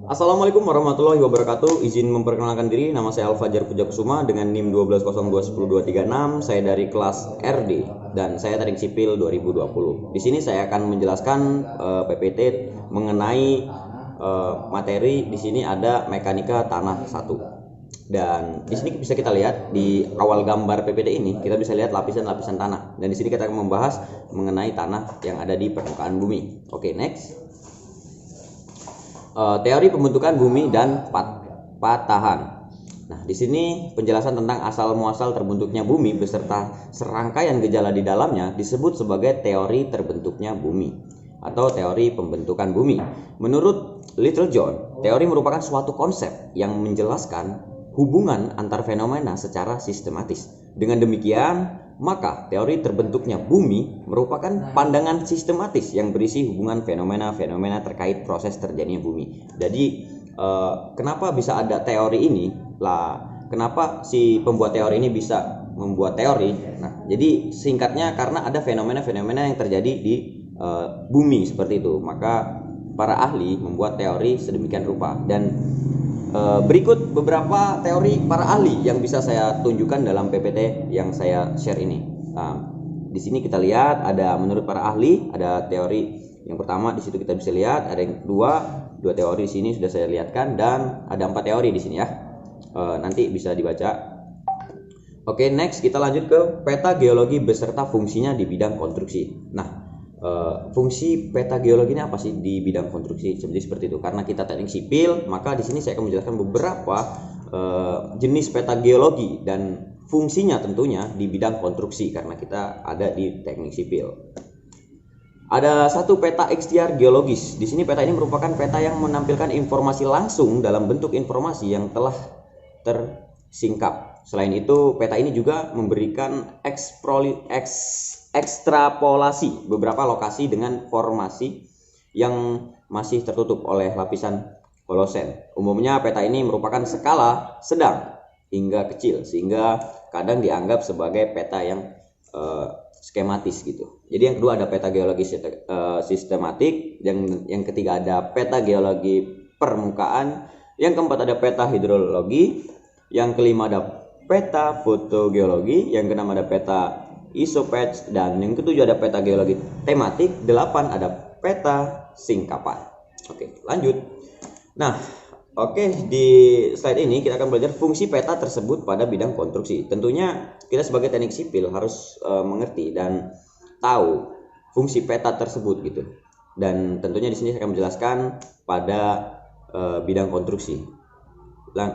Assalamualaikum warahmatullahi wabarakatuh. Izin memperkenalkan diri, nama saya Alfajar Pujakusuma dengan NIM 1202102236. Saya dari kelas RD dan saya Teknik Sipil 2020. Di sini saya akan menjelaskan PPT mengenai materi. Di sini ada mekanika tanah 1. Dan di sini bisa kita lihat di awal gambar PPT ini kita bisa lihat lapisan-lapisan tanah. Dan di sini kita akan membahas mengenai tanah yang ada di permukaan bumi. Oke, next. Teori pembentukan bumi dan patahan. Nah, di sini penjelasan tentang asal muasal terbentuknya bumi beserta serangkaian gejala di dalamnya disebut sebagai teori terbentuknya bumi atau teori pembentukan bumi. Menurut Little John, teori merupakan suatu konsep yang menjelaskan hubungan antar fenomena secara sistematis. Dengan demikian, maka teori terbentuknya bumi merupakan pandangan sistematis yang berisi hubungan fenomena-fenomena terkait proses terjadinya bumi. Jadi kenapa bisa ada teori ini? Kenapa si pembuat teori ini bisa membuat teori? Nah, jadi singkatnya karena ada fenomena-fenomena yang terjadi di bumi seperti itu. Maka para ahli membuat teori sedemikian rupa. Dan berikut beberapa teori para ahli yang bisa saya tunjukkan dalam PPT yang saya share ini. Nah, di sini kita lihat ada menurut para ahli ada teori yang pertama, di situ kita bisa lihat ada yang dua teori di sini sudah saya lihatkan, dan ada 4 teori di sini ya. Nanti bisa dibaca. Oke, next kita lanjut ke peta geologi beserta fungsinya di bidang konstruksi. Nah, fungsi peta geologi ini apa sih di bidang konstruksi? Seperti itu. Karena kita teknik sipil, maka di sini saya akan menjelaskan beberapa jenis peta geologi dan fungsinya tentunya di bidang konstruksi karena kita ada di teknik sipil. Ada satu peta ikhtiar geologis. Di sini peta ini merupakan peta yang menampilkan informasi langsung dalam bentuk informasi yang telah tersingkap. Selain itu, peta ini juga memberikan ekstrapolasi beberapa lokasi dengan formasi yang masih tertutup oleh lapisan holosen. Umumnya peta ini merupakan skala sedang hingga kecil sehingga kadang dianggap sebagai peta yang skematis gitu. Jadi yang kedua ada peta geologi sistematik, yang ketiga ada peta geologi permukaan, yang keempat ada peta hidrologi, yang kelima ada peta fotogeologi, yang keenam ada peta isopatch, dan yang ketujuh ada peta geologi tematik, 8 ada peta singkapan. Oke, lanjut. Nah, di slide ini kita akan belajar fungsi peta tersebut pada bidang konstruksi. Tentunya kita sebagai teknik sipil harus mengerti dan tahu fungsi peta tersebut gitu. Dan tentunya di sini saya akan menjelaskan pada bidang konstruksi.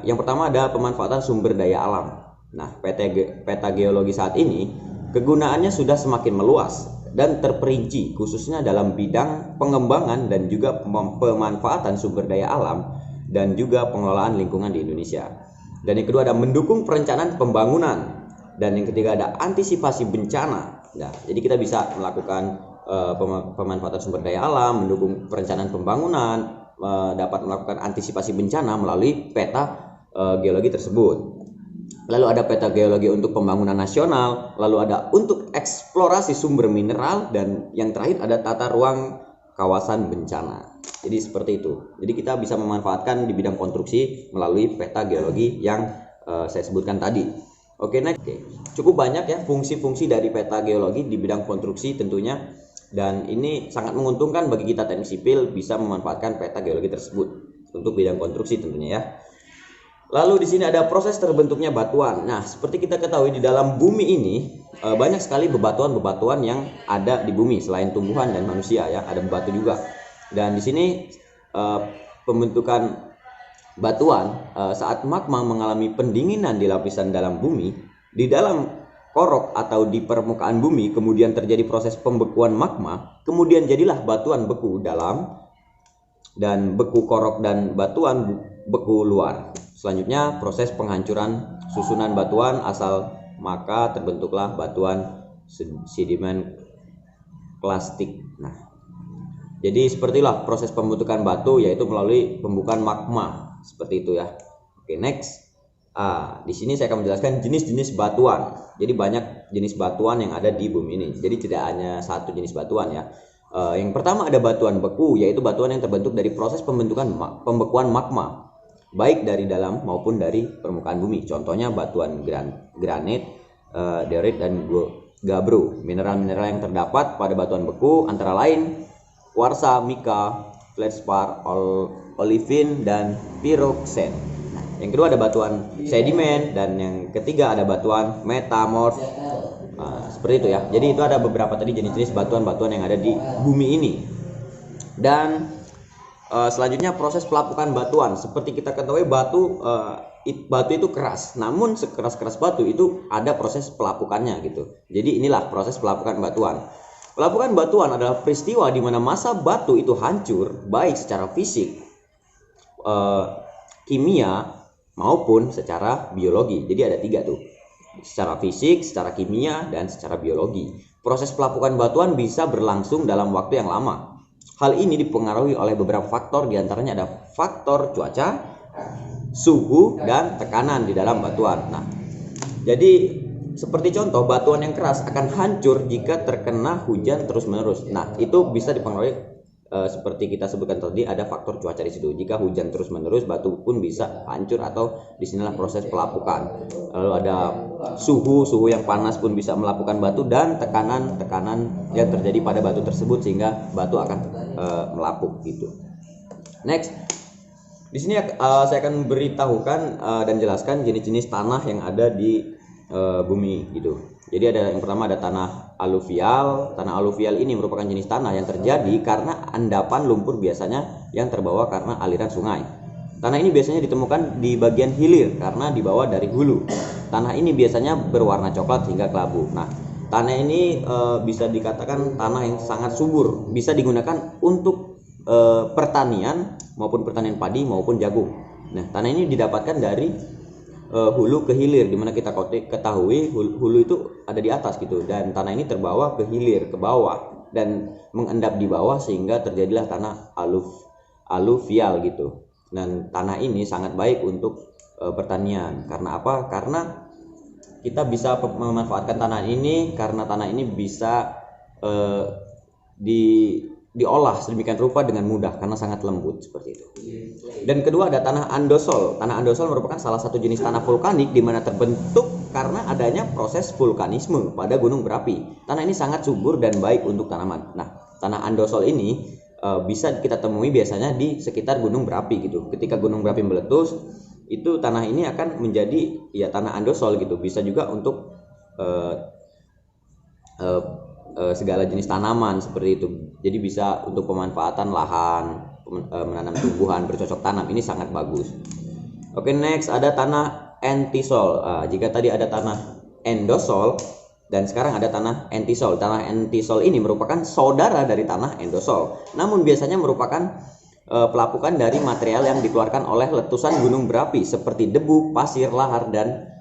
Yang pertama ada pemanfaatan sumber daya alam. Nah, peta geologi saat ini kegunaannya sudah semakin meluas dan terperinci khususnya dalam bidang pengembangan dan juga pemanfaatan sumber daya alam dan juga pengelolaan lingkungan di Indonesia. Dan yang kedua ada mendukung perencanaan pembangunan, dan yang ketiga ada antisipasi bencana. Nah, jadi kita bisa melakukan pemanfaatan sumber daya alam, mendukung perencanaan pembangunan, dapat melakukan antisipasi bencana melalui peta geologi tersebut. Lalu ada peta geologi untuk pembangunan nasional, lalu ada untuk eksplorasi sumber mineral, dan yang terakhir ada tata ruang kawasan bencana. Jadi seperti itu. Jadi kita bisa memanfaatkan di bidang konstruksi melalui peta geologi yang saya sebutkan tadi. Oke, next. Cukup banyak ya fungsi-fungsi dari peta geologi di bidang konstruksi tentunya, dan ini sangat menguntungkan bagi kita teknik sipil bisa memanfaatkan peta geologi tersebut untuk bidang konstruksi tentunya ya. Lalu di sini ada proses terbentuknya batuan. Nah, seperti kita ketahui di dalam bumi ini banyak sekali bebatuan-bebatuan yang ada di bumi selain tumbuhan dan manusia ya, ada batu juga. Dan di sini pembentukan batuan saat magma mengalami pendinginan di lapisan dalam bumi, di dalam korok atau di permukaan bumi kemudian terjadi proses pembekuan magma, kemudian jadilah batuan beku dalam dan beku korok dan batuan beku luar. Selanjutnya proses penghancuran susunan batuan asal, maka terbentuklah batuan sedimen klastik. Nah, jadi sepertilah proses pembentukan batu, yaitu melalui pembukaan magma seperti itu ya. Oke, next. Di sini saya akan menjelaskan jenis-jenis batuan. Jadi banyak jenis batuan yang ada di bumi ini. Jadi tidak hanya satu jenis batuan ya. Yang pertama ada batuan beku, yaitu batuan yang terbentuk dari proses pembekuan magma, baik dari dalam maupun dari permukaan bumi. Contohnya batuan granit, diorite, dan gabbro. Mineral-mineral yang terdapat pada batuan beku antara lain kuarsa, mika, feldspar, olivin, dan pyroxene. Yang kedua ada batuan sedimen, dan yang ketiga ada batuan metamorf. Seperti itu ya. Jadi itu ada beberapa tadi jenis-jenis batuan-batuan yang ada di bumi ini. Dan selanjutnya proses pelapukan batuan. Seperti kita ketahui batu itu keras. Namun sekeras-keras batu itu ada proses pelapukannya gitu. Jadi inilah proses pelapukan batuan. Pelapukan batuan adalah peristiwa di mana massa batu itu hancur baik secara fisik, kimia, maupun secara biologi. Jadi ada 3 tuh. Secara fisik, secara kimia, dan secara biologi. Proses pelapukan batuan bisa berlangsung dalam waktu yang lama. Hal ini dipengaruhi oleh beberapa faktor, diantaranya ada faktor cuaca, suhu, dan tekanan di dalam batuan. Nah, jadi seperti contoh, batuan yang keras akan hancur jika terkena hujan terus-menerus. Nah, itu bisa dipengaruhi seperti kita sebutkan tadi, ada faktor cuaca di situ. Jika hujan terus-menerus, batu pun bisa hancur, atau disinilah proses pelapukan. Lalu ada suhu yang panas pun bisa melapukan batu, dan tekanan yang terjadi pada batu tersebut sehingga batu akan melapuk gitu. Next, di sini saya akan beritahukan dan jelaskan jenis-jenis tanah yang ada di bumi gitu. Jadi ada yang pertama ada tanah aluvial. Tanah aluvial ini merupakan jenis tanah yang terjadi karena endapan lumpur biasanya yang terbawa karena aliran sungai. Tanah ini biasanya ditemukan di bagian hilir karena dibawa dari hulu. Tanah ini biasanya berwarna coklat hingga kelabu. Nah, tanah ini bisa dikatakan tanah yang sangat subur, bisa digunakan untuk pertanian maupun pertanian padi maupun jagung. Nah, tanah ini didapatkan dari hulu ke hilir, dimana kita ketahui hulu itu ada di atas gitu, dan tanah ini terbawa ke hilir, ke bawah, dan mengendap di bawah sehingga terjadilah tanah aluvial gitu. Dan tanah ini sangat baik untuk pertanian. Karena apa? Karena kita bisa memanfaatkan tanah ini, karena tanah ini bisa diolah sedemikian rupa dengan mudah karena sangat lembut seperti itu. Dan kedua ada tanah andosol. Tanah andosol merupakan salah satu jenis tanah vulkanik di mana terbentuk karena adanya proses vulkanisme pada gunung berapi. Tanah ini sangat subur dan baik untuk tanaman. Nah, tanah andosol ini bisa kita temui biasanya di sekitar gunung berapi gitu. Ketika gunung berapi meletus, itu tanah ini akan menjadi ya tanah andosol gitu. Bisa juga untuk segala jenis tanaman seperti itu. Jadi bisa untuk pemanfaatan lahan, menanam tumbuhan bercocok tanam, ini sangat bagus. Oke, next ada tanah entisol. Jika tadi ada tanah endosol dan sekarang ada tanah entisol. Tanah entisol ini merupakan saudara dari tanah endosol, namun biasanya merupakan pelapukan dari material yang dikeluarkan oleh letusan gunung berapi seperti debu, pasir, lahar, dan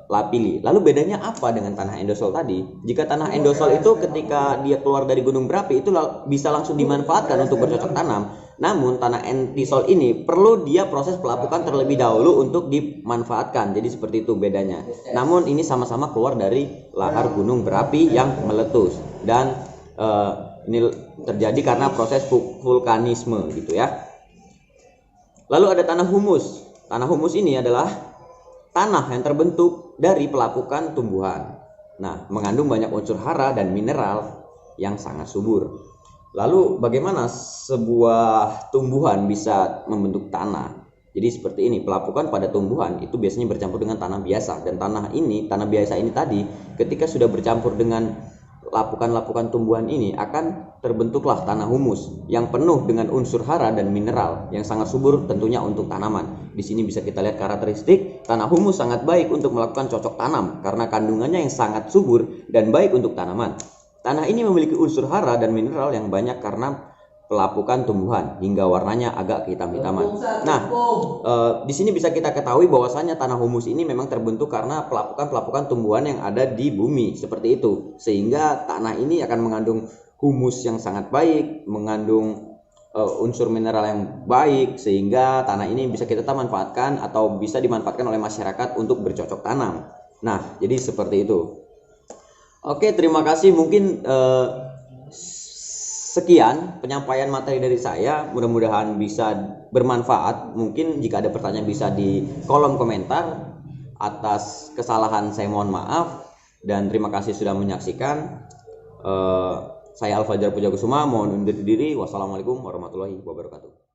lapili. Lalu bedanya apa dengan tanah endosol tadi? Jika tanah endosol itu ketika dia keluar dari gunung berapi itu bisa langsung dimanfaatkan untuk bercocok tanam. Namun tanah entisol ini perlu dia proses pelapukan terlebih dahulu untuk dimanfaatkan. Jadi seperti itu bedanya. Namun ini sama-sama keluar dari lahar gunung berapi yang meletus, dan ini terjadi karena proses vulkanisme gitu ya. Lalu ada tanah humus. Tanah humus ini adalah tanah yang terbentuk dari pelapukan tumbuhan. Nah, mengandung banyak unsur hara dan mineral yang sangat subur. Lalu bagaimana sebuah tumbuhan bisa membentuk tanah? Jadi seperti ini, pelapukan pada tumbuhan itu biasanya bercampur dengan tanah biasa, dan tanah biasa ini tadi ketika sudah bercampur dengan lapukan-lapukan tumbuhan ini akan terbentuklah tanah humus yang penuh dengan unsur hara dan mineral yang sangat subur tentunya untuk tanaman. Di sini bisa kita lihat karakteristik tanah humus sangat baik untuk melakukan cocok tanam karena kandungannya yang sangat subur dan baik untuk tanaman. Tanah ini memiliki unsur hara dan mineral yang banyak karena pelapukan tumbuhan hingga warnanya agak kehitam-hitaman. Nah, di sini bisa kita ketahui bahwasanya tanah humus ini memang terbentuk karena pelapukan tumbuhan yang ada di bumi seperti itu, sehingga tanah ini akan mengandung humus yang sangat baik, mengandung unsur mineral yang baik, sehingga tanah ini bisa kita manfaatkan atau bisa dimanfaatkan oleh masyarakat untuk bercocok tanam. Nah, jadi seperti itu. Oke, terima kasih. Mungkin Sekian penyampaian materi dari saya, mudah-mudahan bisa bermanfaat. Mungkin jika ada pertanyaan bisa di kolom komentar. Atas kesalahan saya mohon maaf dan terima kasih sudah menyaksikan. Saya Al Fajar Pujakusuma mohon undur diri. Wassalamualaikum warahmatullahi wabarakatuh.